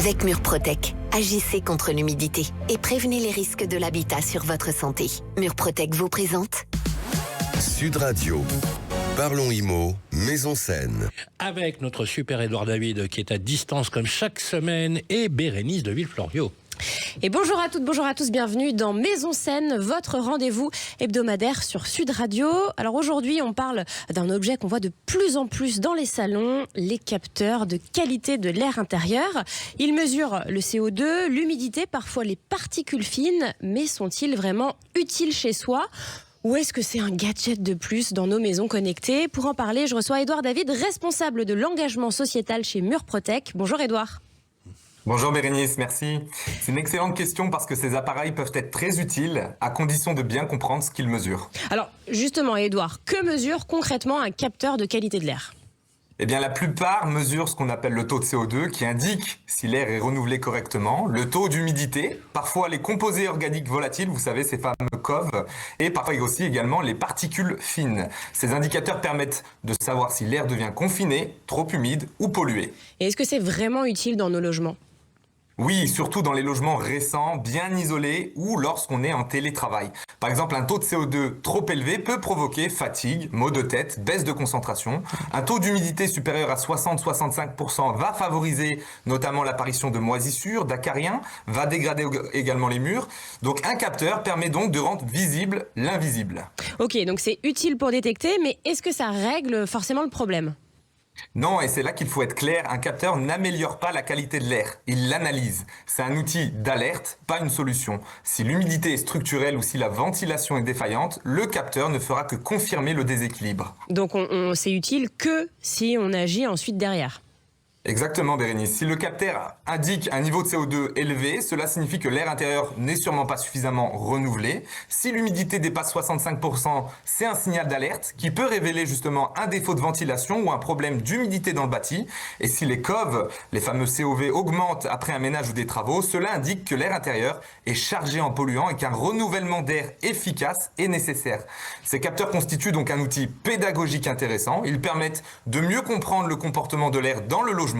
Avec Murprotec, agissez contre l'humidité et prévenez les risques de l'habitat sur votre santé. Murprotec vous présente Sud Radio. Parlons IMO, Maison Saine. Avec notre super Édouard David qui est à distance comme chaque semaine et Bérénice de Villefloriot. Et bonjour à toutes, bonjour à tous, bienvenue dans Maison Saine, votre rendez-vous hebdomadaire sur Sud Radio. Alors aujourd'hui, on parle d'un objet qu'on voit de plus en plus dans les salons, les capteurs de qualité de l'air intérieur. Ils mesurent le CO2, l'humidité, parfois les particules fines, mais sont-ils vraiment utiles chez soi ? Ou est-ce que c'est un gadget de plus dans nos maisons connectées ? Pour en parler, je reçois Édouard David, responsable de l'engagement sociétal chez Murprotec. Bonjour Édouard. Bonjour Bérénice, merci. C'est une excellente question parce que ces appareils peuvent être très utiles à condition de bien comprendre ce qu'ils mesurent. Alors justement Édouard, que mesure concrètement un capteur de qualité de l'air ? Eh bien la plupart mesurent ce qu'on appelle le taux de CO2 qui indique si l'air est renouvelé correctement, le taux d'humidité, parfois les composés organiques volatiles, vous savez ces fameux COV, et parfois aussi également les particules fines. Ces indicateurs permettent de savoir si l'air devient confiné, trop humide ou pollué. Et est-ce que c'est vraiment utile dans nos logements ? Oui, surtout dans les logements récents, bien isolés ou lorsqu'on est en télétravail. Par exemple, un taux de CO2 trop élevé peut provoquer fatigue, maux de tête, baisse de concentration. Un taux d'humidité supérieur à 60-65% va favoriser notamment l'apparition de moisissures, d'acariens, va dégrader également les murs. Donc un capteur permet donc de rendre visible l'invisible. Ok, donc c'est utile pour détecter, mais est-ce que ça règle forcément le problème ? Non, et c'est là qu'il faut être clair, un capteur n'améliore pas la qualité de l'air, il l'analyse. C'est un outil d'alerte, pas une solution. Si l'humidité est structurelle ou si la ventilation est défaillante, le capteur ne fera que confirmer le déséquilibre. Donc c'est utile que si on agit ensuite derrière. Exactement Bérénice. Si le capteur indique un niveau de CO2 élevé, cela signifie que l'air intérieur n'est sûrement pas suffisamment renouvelé. Si l'humidité dépasse 65%, c'est un signal d'alerte qui peut révéler justement un défaut de ventilation ou un problème d'humidité dans le bâti. Et si les COV, les fameux COV, augmentent après un ménage ou des travaux, cela indique que l'air intérieur est chargé en polluants et qu'un renouvellement d'air efficace est nécessaire. Ces capteurs constituent donc un outil pédagogique intéressant. Ils permettent de mieux comprendre le comportement de l'air dans le logement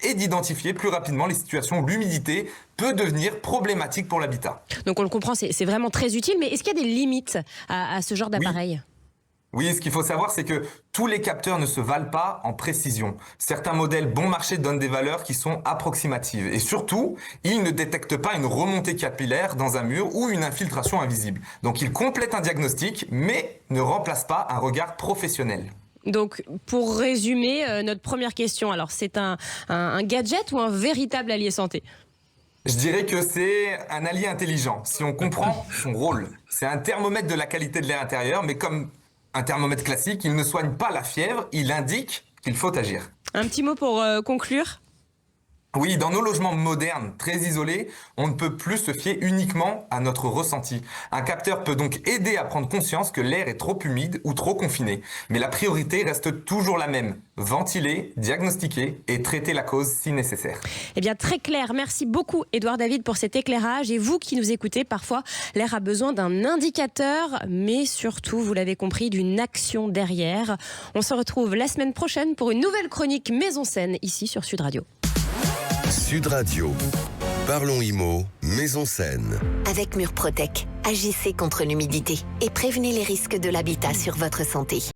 et d'identifier plus rapidement les situations où l'humidité peut devenir problématique pour l'habitat. Donc on le comprend, c'est vraiment très utile, mais est-ce qu'il y a des limites à ce genre d'appareil ? Oui, ce qu'il faut savoir, c'est que tous les capteurs ne se valent pas en précision. Certains modèles bon marché donnent des valeurs qui sont approximatives. Et surtout, ils ne détectent pas une remontée capillaire dans un mur ou une infiltration invisible. Donc ils complètent un diagnostic, mais ne remplacent pas un regard professionnel. Donc, pour résumer, notre première question, alors c'est un gadget ou un véritable allié santé ? Je dirais que c'est un allié intelligent, si on comprend son rôle. C'est un thermomètre de la qualité de l'air intérieur, mais comme un thermomètre classique, il ne soigne pas la fièvre, il indique qu'il faut agir. Un petit mot pour conclure ? Oui, dans nos logements modernes, très isolés, on ne peut plus se fier uniquement à notre ressenti. Un capteur peut donc aider à prendre conscience que l'air est trop humide ou trop confiné. Mais la priorité reste toujours la même. Ventiler, diagnostiquer et traiter la cause si nécessaire. Eh bien, très clair. Merci beaucoup, Édouard David, pour cet éclairage. Et vous qui nous écoutez, parfois, l'air a besoin d'un indicateur, mais surtout, vous l'avez compris, d'une action derrière. On se retrouve la semaine prochaine pour une nouvelle chronique Maison Saine, ici sur Sud Radio. Sud Radio. Parlons IMO, Maison Saine. Avec Murprotec, agissez contre l'humidité et prévenez les risques de l'habitat sur votre santé.